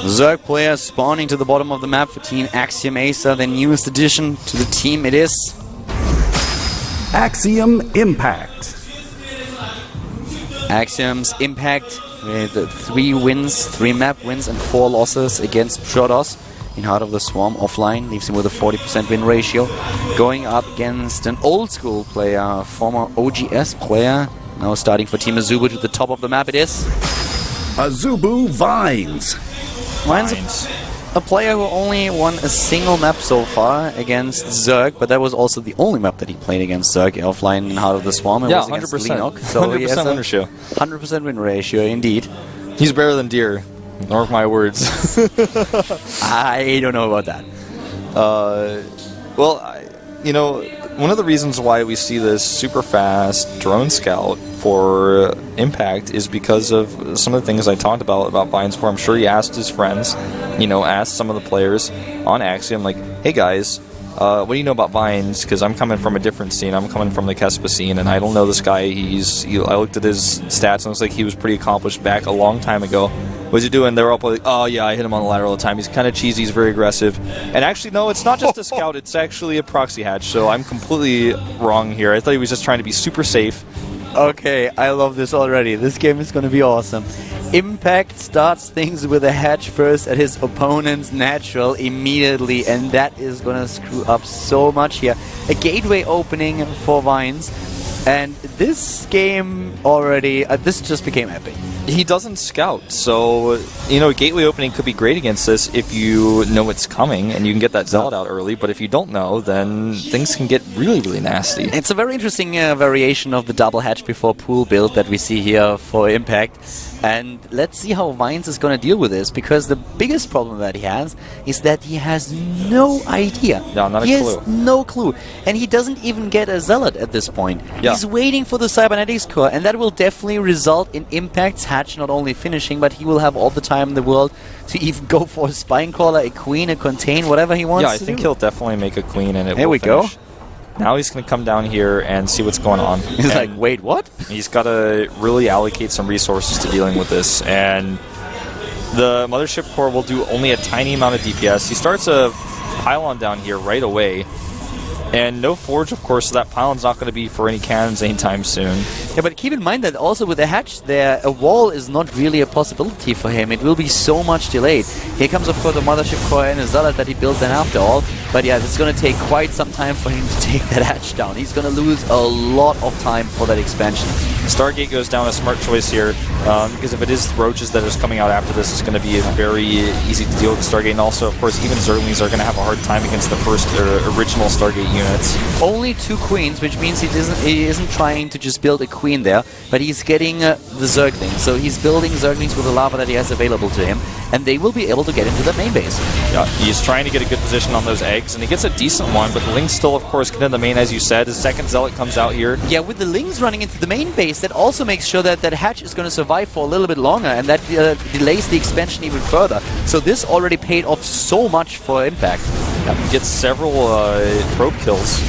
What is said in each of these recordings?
Zerg players spawning to the bottom of the map for Team Axiom-Acer, the newest addition to the team it is. Axiom Impact. Axiom's Impact with 3 wins, 3 map wins and 4 losses against Protoss in Heart of the Swarm offline, leaves him with a 40% win ratio. Going up against an old school player, former OGS player, now starting for Team AZUBU to the top of the map it is. AZUBU Vines. Vines, a player who only won a single map so far against Zerg, but that was also the only map that he played against Zerg offline in Heart of the Swarm. It was 100%. So 100% win ratio. 100% win ratio, indeed. He's better than Deer. Mark my words. I don't know about that. You know, one of the reasons why we see this super fast drone scout for Impact is because of some of the things I talked about Vines, where I'm sure he asked his friends, you know, asked some of the players on Axiom, like, hey guys, what do you know about Vines? Because I'm coming from a different scene. I'm coming from the Kespa scene, and I don't know this guy. I looked at his stats, and it looks like he was pretty accomplished back a long time ago. What's he doing? They were all like, oh yeah, I hit him on the ladder all the time. He's kind of cheesy, he's very aggressive. And actually, no, it's not just a scout, it's actually a proxy hatch, so I'm completely wrong here. I thought he was just trying to be super safe. Okay, I love this already. This game is going to be awesome. Impact starts things with a hatch first at his opponent's natural immediately, and that is going to screw up so much here. A gateway opening for Vines, and this game already, this just became epic. He doesn't scout, so, you know, a gateway opening could be great against this if you know it's coming and you can get that Zealot out early, but if you don't know, then things can get really, really nasty. It's a very interesting variation of the double hatch before pool build that we see here for Impact. And let's see how Vines is going to deal with this, because the biggest problem that he has is that he has no idea. No, not a clue. He has no clue. And he doesn't even get a Zealot at this point. Yeah. He's waiting for the Cybernetics core, and that will definitely result in Impact's hatch not only finishing, but he will have all the time in the world to even go for a Spinecrawler, a Queen, a Contain, whatever he wants to do. Yeah, I think he'll definitely make a Queen, and it Here will we finish. go. Now he's going to come down here and see what's going on. He's like, wait, what? He's got to really allocate some resources to dealing with this. And the Mothership Core will do only a tiny amount of DPS. He starts a pylon down here right away. And no Forge, of course, so that pylon's not going to be for any cannons anytime soon. Yeah, but keep in mind that also with the hatch there, a wall is not really a possibility for him. It will be so much delayed. Here comes, of course, the Mothership Core and a Zealot that he built then after all. But yeah, it's going to take quite some time for him to take that hatch down. He's going to lose a lot of time for that expansion. Stargate goes down, a smart choice here, because if it is Roaches that is coming out after this, it's going to be very easy to deal with Stargate. And also, of course, even Zerglings are going to have a hard time against the first original Stargate units. Only 2 Queens, which means he isn't trying to just build a Queen there, but he's getting the Zerglings. So he's building Zerglings with the lava that he has available to him, and they will be able to get into the main base. Yeah, he's trying to get a good position on those eggs, and he gets a decent one, but the Lings still, of course, get in the main, as you said. His second Zealot comes out here. Yeah, with the Lings running into the main base, that also makes sure that that hatch is going to survive for a little bit longer, and that delays the expansion even further. So this already paid off so much for Impact. Yeah, he gets several probe kills,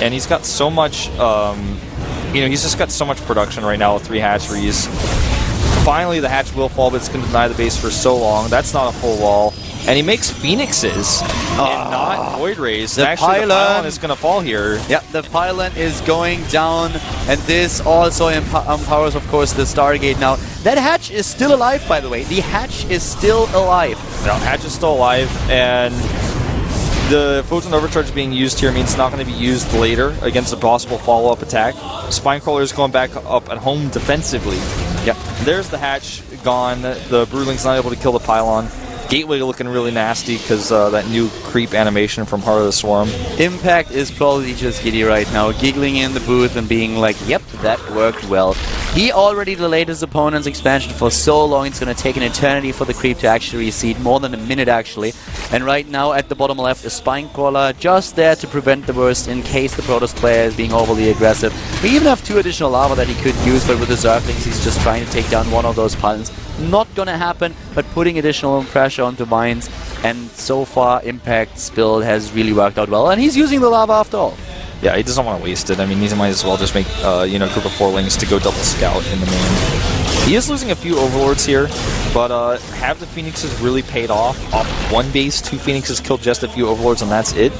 and he's got so much, you know, he's just got so much production right now with 3 hatcheries. Finally, the hatch will fall, but it's going to deny the base for so long. That's not a full wall. And he makes Phoenixes and not Void Rays. The pylon is going to fall here. Yeah, the pylon is going down, and this also empowers, of course, the Stargate now. That hatch is still alive, by the way. The hatch is still alive. No, hatch is still alive, and the Photon Overcharge being used here means it's not going to be used later against a possible follow-up attack. Spinecrawler is going back up at home defensively. Yep. There's the hatch gone. The Broodling's not able to kill the pylon. Gateway looking really nasty because that new creep animation from Heart of the Swarm. Impact is probably just giddy right now, giggling in the booth and being like, yep, that worked well. He already delayed his opponent's expansion for so long, it's going to take an eternity for the creep to actually reseed, more than a minute actually. And right now at the bottom left, a Spinecrawler just there to prevent the worst in case the Protoss player is being overly aggressive. We even have 2 additional lava that he could use, but with the Zerglings he's just trying to take down one of those pylons. Not gonna happen, but putting additional pressure onto Vines, and so far Impact's build has really worked out well, and he's using the lava after all. Yeah, he doesn't want to waste it. I mean, he might as well just make, you know, a group of 4-lings to go double scout in the main. He is losing a few overlords here, but have the Phoenixes really paid off? Off one base, 2 Phoenixes killed just a few overlords, and that's it.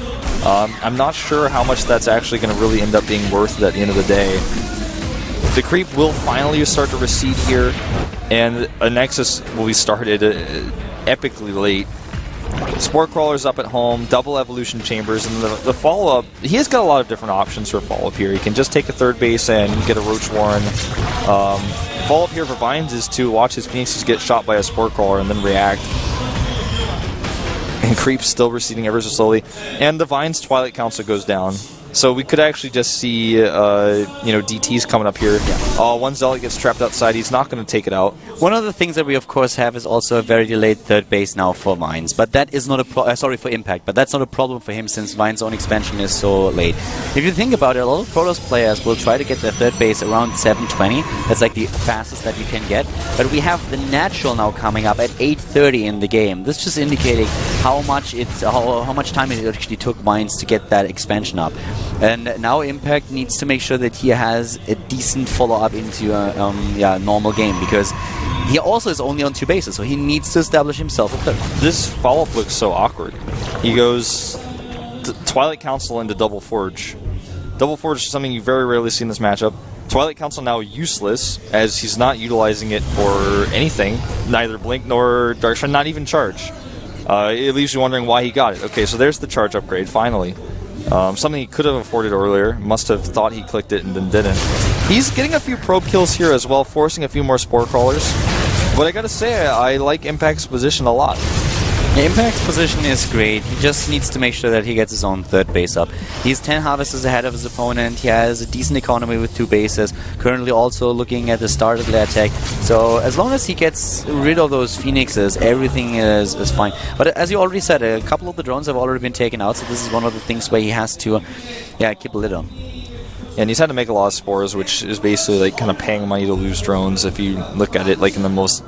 I'm not sure how much that's actually going to really end up being worth at the end of the day. The creep will finally start to recede here, and a Nexus will be started epically late. Sport Crawler's up at home, double evolution chambers, and the follow-up, he has got a lot of different options for follow-up here. He can just take a third base and get a Roach Warren. Follow-up here for Vines is to watch his Phoenixes get shot by a Sport Crawler and then react. And Creep's still receding ever so slowly. And the Vines Twilight Council goes down. So we could actually just see, you know, DTs coming up here. Yeah. One Zealot gets trapped outside. He's not going to take it out. One of the things that we, of course, have is also a very delayed third base now for Vines. But that is not a sorry, for Impact. But that's not a problem for him since Vine's own expansion is so late. If you think about it, a lot of Protoss players will try to get their third base around 7:20. That's like the fastest that you can get. But we have the natural now coming up at 8:30 in the game. This just indicating how much how much time it actually took Vines to get that expansion up. And now Impact needs to make sure that he has a decent follow-up into a normal game, because he also is only on 2 bases, so he needs to establish himself a third. This follow-up looks so awkward. He goes Twilight Council into Double Forge. Double Forge is something you very rarely see in this matchup. Twilight Council now useless, as he's not utilizing it for anything, neither Blink nor Darkshine, not even Charge. It leaves you wondering why he got it. Okay, so there's the Charge upgrade, finally. Something he could have afforded earlier. Must have thought he clicked it and then didn't. He's getting a few probe kills here as well, forcing a few more Spore Crawlers. But I gotta say, I like Impact's position a lot. Yeah, Impact's position is great. He just needs to make sure that he gets his own third base up. He's 10 harvesters ahead of his opponent. He has a decent economy with 2 bases. Currently also looking at the start of the attack. So as long as he gets rid of those Phoenixes, everything is fine. But as you already said, a couple of the drones have already been taken out. So this is one of the things where he has to keep a lid on. And he's had to make a lot of spores, which is basically like kind of paying money to lose drones if you look at it like in the most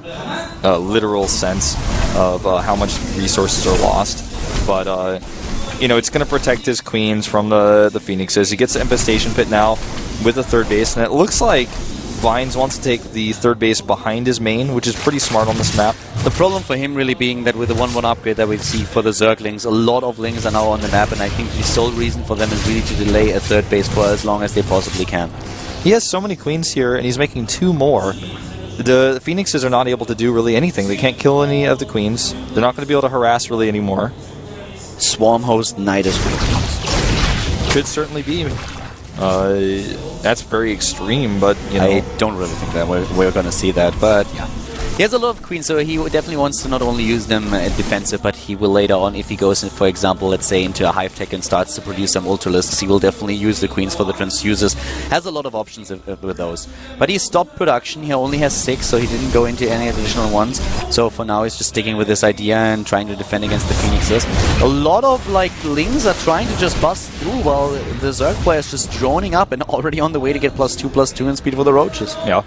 literal sense of how much resources are lost. But you know, it's going to protect his queens from the Phoenixes. He gets the Infestation Pit now with a third base, and it looks like Vines wants to take the third base behind his main, which is pretty smart on this map. The problem for him really being that with the 1-1 upgrade that we see for the Zerglings, a lot of Lings are now on the map, and I think the sole reason for them is really to delay a third base for as long as they possibly can. He has so many queens here, and he's making 2 more. The Phoenixes are not able to do really anything. They can't kill any of the queens. They're not going to be able to harass really anymore. Swarm Host Knight as well. Could certainly be. That's very extreme, but you know. I don't really think that we're going to see that, but yeah. He has a lot of queens, so he definitely wants to not only use them defensive, but he will later on, if he goes in, for example, let's say into a hive tech and starts to produce some ultralisks, he will definitely use the queens for the transducers. Has a lot of options with those. But he stopped production, he only has 6, so he didn't go into any additional ones. So for now he's just sticking with this idea and trying to defend against the Phoenixes. A lot of Lings are trying to just bust through while the Zerg player is just droning up and already on the way to get +2/+2 in speed for the Roaches. Yeah.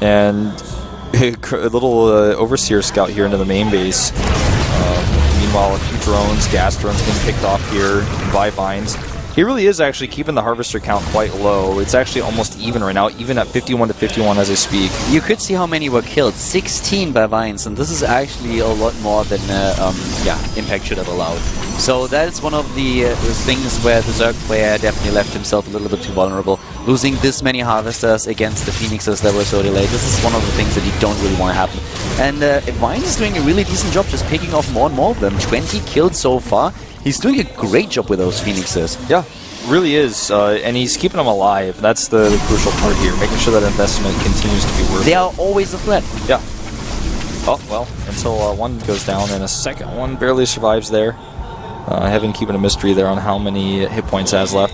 And a little Overseer scout here into the main base. Meanwhile, a few drones, gas drones being picked off here by Vines. He really is actually keeping the Harvester count quite low. It's actually almost even right now, even at 51 to 51 as I speak. You could see how many were killed. 16 by Vines, and this is actually a lot more than Impact should have allowed. So that is one of the things where the Zerg player definitely left himself a little bit too vulnerable. Losing this many Harvesters against the Phoenixes that were so delayed, this is one of the things that you don't really want to happen. And Vines is doing a really decent job just picking off more and more of them. 20 killed so far. He's doing a great job with those Phoenixes. Yeah, really is. And he's keeping them alive. That's the crucial part here, making sure that investment continues to be worth it. They are always a threat. Yeah. Oh, well, until one goes down and a second one barely survives there. Having keeping a mystery there on how many hit points it has left.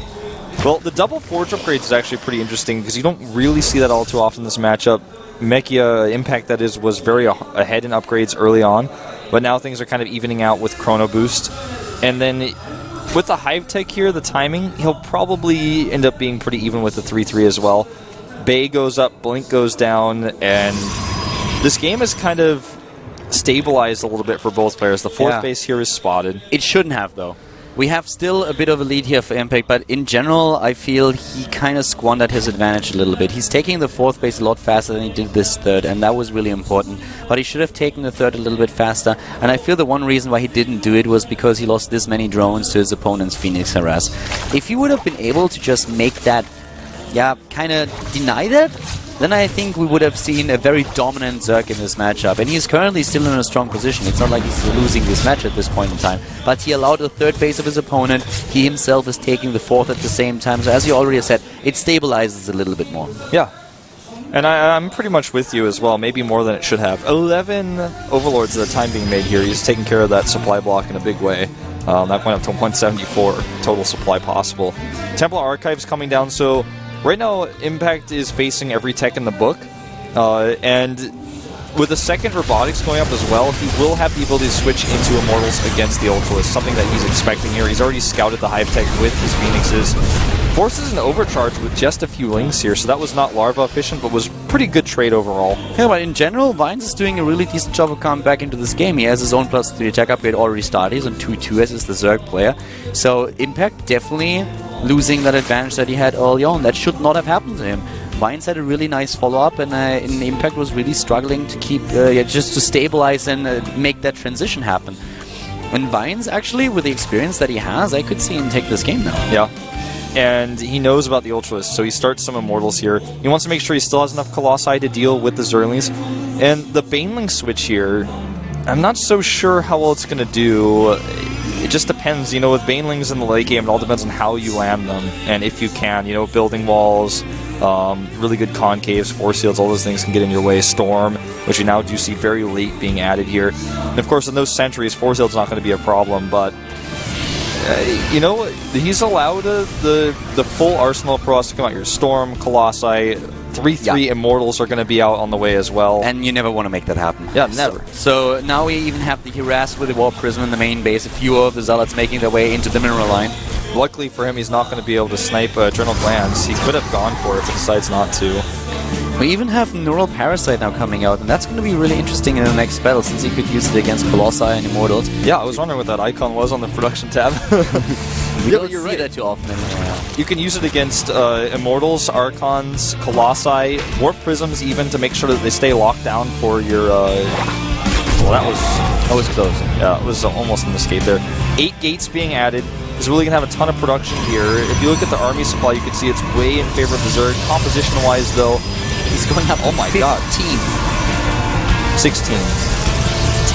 Well, the double Forge upgrades is actually pretty interesting because you don't really see that all too often in this matchup. Mechia Impact, that is, was very ahead in upgrades early on, but now things are kind of evening out with Chrono Boost. And then with the Hive Tech here, the timing, he'll probably end up being pretty even with the 3-3 as well. Bay goes up, Blink goes down, and this game is kind of stabilized a little bit for both players. The fourth base here is spotted. It shouldn't have, though. We have still a bit of a lead here for Impact, but in general, I feel he kind of squandered his advantage a little bit. He's taking the 4th base a lot faster than he did this 3rd, and that was really important. But he should have taken the 3rd a little bit faster, and I feel the one reason why he didn't do it was because he lost this many drones to his opponent's Phoenix Harass. If he would have been able to just make that, yeah, kind of deny that, then I think we would have seen a very dominant Zerg in this matchup. And he's currently still in a strong position. It's not like he's losing this match at this point in time. But he allowed the 3rd base of his opponent. He himself is taking the 4th at the same time. So as you already said, it stabilizes a little bit more. Yeah. And I'm pretty much with you as well, maybe more than it should have. 11 Overlords at the time being made here. He's taking care of that supply block in a big way. That went up to 174 total supply possible. Templar Archives coming down, so right now, Impact is facing every tech in the book, and with the 2nd Robotics going up as well, he will have the ability to switch into Immortals against the Ultralisk, something that he's expecting here. He's already scouted the Hive Tech with his Phoenixes. Forces an overcharge with just a few links here, so that was not Larva efficient, but was pretty good trade overall. Yeah, but in general, Vines is doing a really decent job of coming back into this game. He has his own +3 attack upgrade already started. He's on 2-2 as is the Zerg player. So Impact definitely losing that advantage that he had early on. That should not have happened to him. Vines had a really nice follow-up, and Impact was really struggling to keep, just to stabilize and make that transition happen. And Vines, actually, with the experience that he has, I could see him take this game now. Yeah. And he knows about the Ultralisk, so he starts some Immortals here. He wants to make sure he still has enough Colossi to deal with the Zerlings. And the Baneling switch here, I'm not so sure how well it's going to do. It just depends, you know, with Banelings in the late game, it all depends on how you land them, and if you can, you know, building walls, really good concaves, force fields, all those things can get in your way. Storm, which you now do see very late being added here. And of course, in those sentries, force field's not going to be a problem, but you know, he's allowed the full arsenal of pros to come out here. Storm, Colossi, 3-3 Immortals are going to be out on the way as well. And you never want to make that happen. Yeah, never. So now we even have the Harass with the Warp Prism in the main base. A few of the Zealots making their way into the mineral line. Luckily for him, he's not going to be able to snipe Eternal Glands. He could have gone for it, but decides not to. We even have Neural Parasite now coming out, and that's going to be really interesting in the next battle, since he could use it against Colossi and Immortals. Yeah, I was wondering what that icon was on the production tab. We don't see that too often anymore. You can use it against Immortals, Archons, Colossi, Warp Prisms even, to make sure that they stay locked down for your... well, that was close. Yeah, it was almost an escape there. 8 gates being added. He's really going to have a ton of production here. If you look at the army supply, you can see it's way in favor of the Zerg. Composition-wise, though, he's going up, oh my 15. god, 16.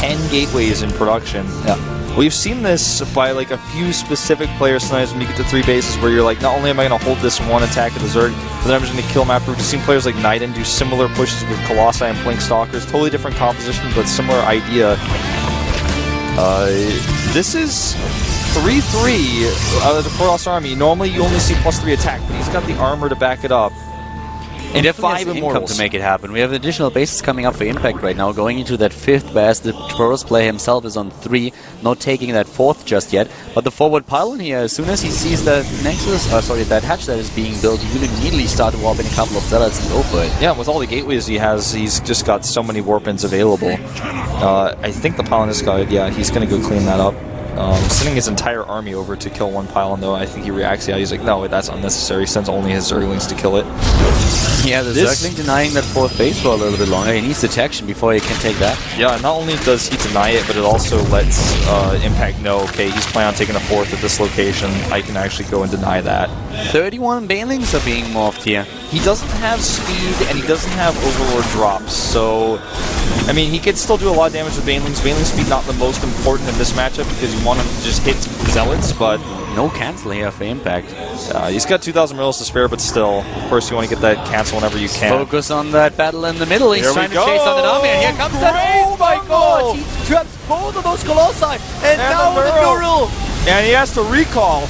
10 gateways in production. Yeah. We've seen this by like a few specific players sometimes when you get to 3 bases where you're like, not only am I going to hold this one attack of the Zerg, but then I'm just going to kill map. We've seen players like Niden do similar pushes with Colossi and Blink Stalkers. Totally different composition, but similar idea. This is 3-3 out of the Protoss army. Normally you only see +3 attack, but he's got the armor to back it up. And definitely 5 income to make it happen. We have additional bases coming up for Impact right now, going into that 5th base. The Protoss player himself is on 3, not taking that 4th just yet. But the forward pylon here, as soon as he sees that Nexus, that hatch that is being built, he will immediately start warping a couple of Zealots and go for it. Yeah, with all the gateways he has, he's just got so many warp-ins available. I think the pylon is got, yeah, he's going to go clean that up. Sending his entire army over to kill one pylon, though, I think he reacts. Yeah, he's like, no, that's unnecessary. He sends only his Zerglings to kill it. Yeah, the Zergling denying that 4th base for a little bit longer. He needs detection before he can take that. Yeah, not only does he deny it, but it also lets Impact know, okay, he's planning on taking a 4th at this location. I can actually go and deny that. 31 Banelings are being morphed here. He doesn't have speed, and he doesn't have Overlord drops, so... I mean, he could still do a lot of damage with Banelings. Baneling speed not the most important in this matchup because you want him to just hit Zealots, but... No cancel here for Impact. He's got 2,000 minerals to spare, but still, of course, you want to get that cancel whenever you can. Focus on that battle in the middle. He's trying to chase on an army, and here comes that. Oh my god! He traps both of those Colossi, and now the Neural! And he has to recall.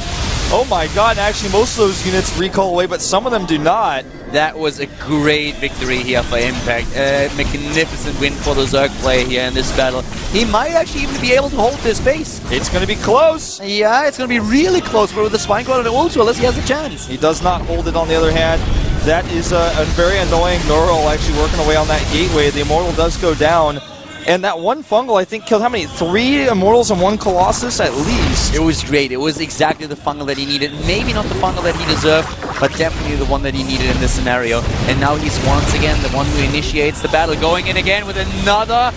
Oh my god, actually, most of those units recall away, but some of them do not. That was a great victory here for Impact. A magnificent win for the Zerg player here in this battle. He might actually even be able to hold this base. It's going to be close. Yeah, it's going to be really close, but with the Spine Crawler and Ultralisk, he has a chance. He does not hold it on the other hand. That is a very annoying Neural actually working away on that gateway. The Immortal does go down. And that one fungal, I think, killed how many? 3 Immortals and 1 Colossus at least. It was great. It was exactly the fungal that he needed. Maybe not the fungal that he deserved, but definitely the one that he needed in this scenario. And now he's once again the one who initiates the battle, going in again with another...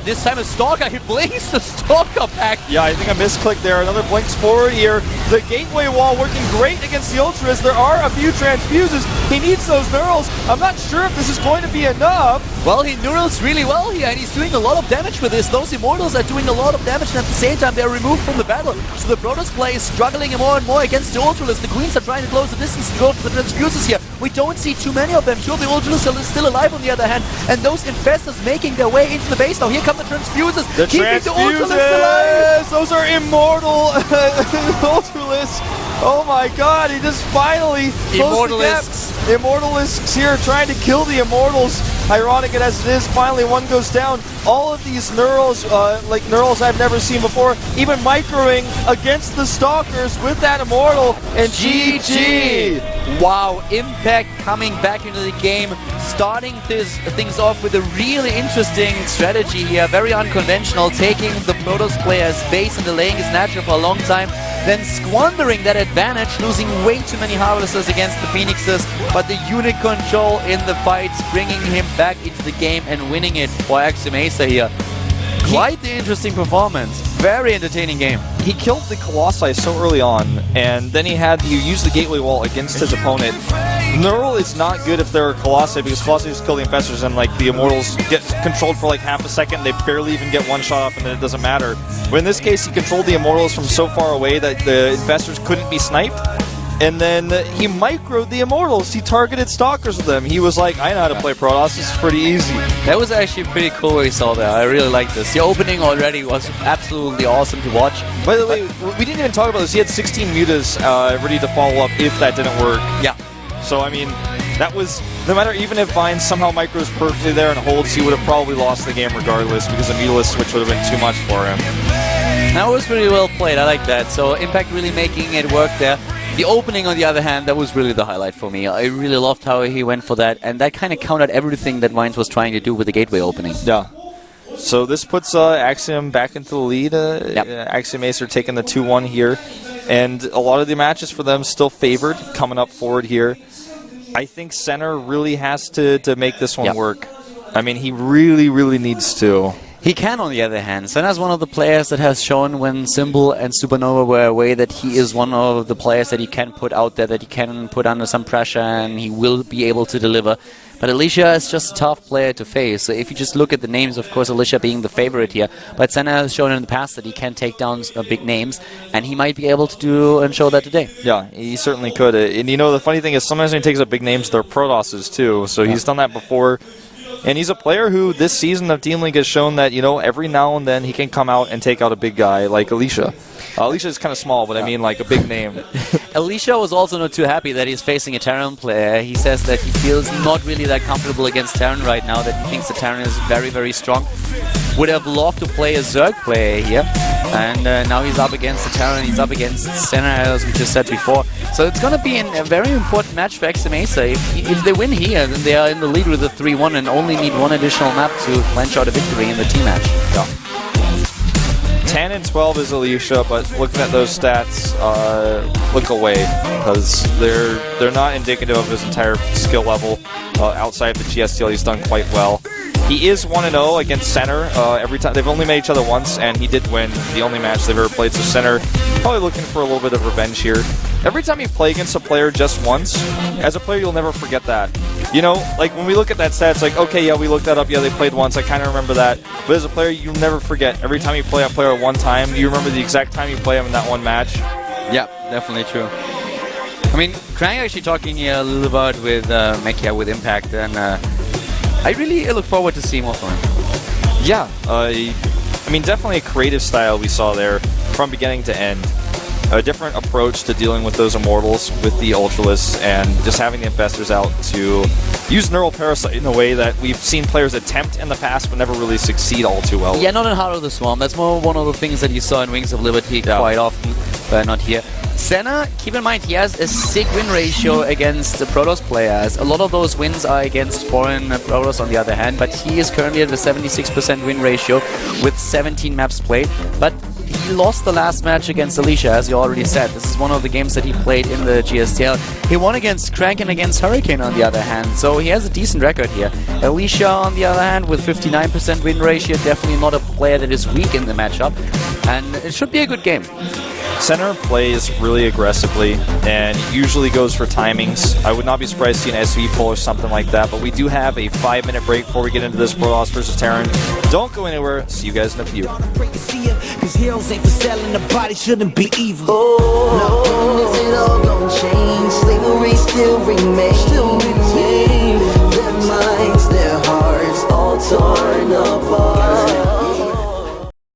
this time a Stalker. He blinks the Stalker back. Yeah, I think I misclicked there. Another blinks forward here. The gateway wall working great against the Ultras. There are a few transfuses. He needs those Neurals. I'm not sure if this is going to be enough. Well, he Neurals really well here, and he's doing a lot of damage with this. Those Immortals are doing a lot of damage, and at the same time they're removed from the battle. So the Protoss play is struggling more and more against the Ultras. The Queens are trying to close the distance to go for the transfuses here. We don't see too many of them. Sure, the Ultras are still alive on the other hand, and those Infestors making their way into the base. Now here come the transfuses, keeping the Ultras alive! Those are immortal Ultralisks. Oh my god, he just finally closed the gap. Immortalisks here trying to kill the Immortals. Ironic as it is, finally one goes down. All of these Neurals, like Neurals I've never seen before, even microing against the Stalkers with that Immortal, and GG! Wow, Impact coming back into the game, starting things off with a really interesting strategy here, very unconventional, taking the Protoss player's base and delaying his natural for a long time, then squandering that advantage, losing way too many Harvesters against the Phoenixes, but the unit control in the fights bringing him back into the game and winning it for Axiom-Acer here. Quite the interesting performance. Very entertaining game. He killed the Colossi so early on, and then he used the gateway wall against his opponent. Neural is not good if there are Colossi, because Colossi just kill the Infestors and like the Immortals get controlled for like half a second, they barely even get one shot up and then it doesn't matter. But in this case, he controlled the Immortals from so far away that the Infestors couldn't be sniped. And then he microed the Immortals. He targeted Stalkers with them. He was like, I know how to play Protoss. This is pretty easy. That was actually pretty cool what we saw there. I really liked this. The opening already was absolutely awesome to watch. By the way, we didn't even talk about this. He had 16 mutas ready to follow up if that didn't work. Yeah. So, I mean, that was... No matter, even if Vine somehow micros perfectly there and holds, he would have probably lost the game regardless, because a mutalist switch would have been too much for him. That was pretty well played. I like that. So Impact really making it work there. The opening, on the other hand, that was really the highlight for me. I really loved how he went for that, and that kind of countered everything that Vines was trying to do with the gateway opening. Yeah. So this puts Axiom back into the lead. Axiom-Acer taking the 2-1 here. And a lot of the matches for them still favored, coming up forward here. I think Center really has to make this one work. I mean, he really, really needs to. He can, on the other hand. Senna's one of the players that has shown when Symbol and Supernova were away that he is one of the players that he can put out there, that he can put under some pressure, and he will be able to deliver. But Alicia is just a tough player to face. So if you just look at the names, of course, Alicia being the favorite here. But Senna has shown in the past that he can take down big names, and he might be able to do and show that today. Yeah, he certainly could. And you know, the funny thing is sometimes when he takes up big names, they're Protosses too. So he's done that before. And he's a player who, this season of Team League, has shown that, you know, every now and then he can come out and take out a big guy like Alicia. Alicia is kind of small, but I mean like a big name. Alicia was also not too happy that he's facing a Terran player. He says that he feels not really that comfortable against Terran right now, that he thinks the Terran is very, very strong. Would have loved to play a Zerg player here. And now he's up against the Terran, he's up against Senna, as we just said before. So it's going to be a very important match for Axiom-Acer. If they win here, then they are in the lead with a 3-1 and only need one additional map to clinch out a victory in the team match. Yeah. 10 and 12 is Alicia, but looking at those stats, look away, because they're not indicative of his entire skill level. Outside the GSTL, he's done quite well. He is 1-0 against Center. Every time they've only met each other once, and he did win the only match they've ever played. So Center probably looking for a little bit of revenge here. Every time you play against a player just once, as a player, you'll never forget that. You know, like when we look at that stat, it's like, okay, yeah, we looked that up. Yeah, they played once. I kind of remember that. But as a player, you'll never forget. Every time you play a player one time, you remember the exact time you play him in that one match. Yeah, definitely true. I mean, Krang actually talking here a little about with Mekia with Impact, and I really look forward to seeing more from him. Yeah, I mean, definitely a creative style we saw there from beginning to end. A different approach to dealing with those Immortals with the Ultralisks, and just having the Infestors out to use Neural Parasite in a way that we've seen players attempt in the past but never really succeed all too well. Yeah, not in Heart of the Swarm. That's more one of the things that you saw in Wings of Liberty quite often, but not here. Senna, keep in mind, he has a sick win ratio against the Protoss players. A lot of those wins are against foreign Protoss on the other hand, but he is currently at a 76% win ratio with 17 maps played. But he lost the last match against Alicia, as you already said. This is one of the games that he played in the GSTL. He won against Crank and against Hurricane on the other hand, so he has a decent record here. Alicia, on the other hand, with 59% win ratio, definitely not a player that is weak in the matchup, and it should be a good game. Center plays really aggressively and usually goes for timings. I would not be surprised to see an SV pull or something like that, but we do have a 5-minute break before we get into this Protoss versus Terran. Don't go anywhere. See you guys in a few. Cause heroes ain't for selling, the body shouldn't be evil. Is it all gonna change?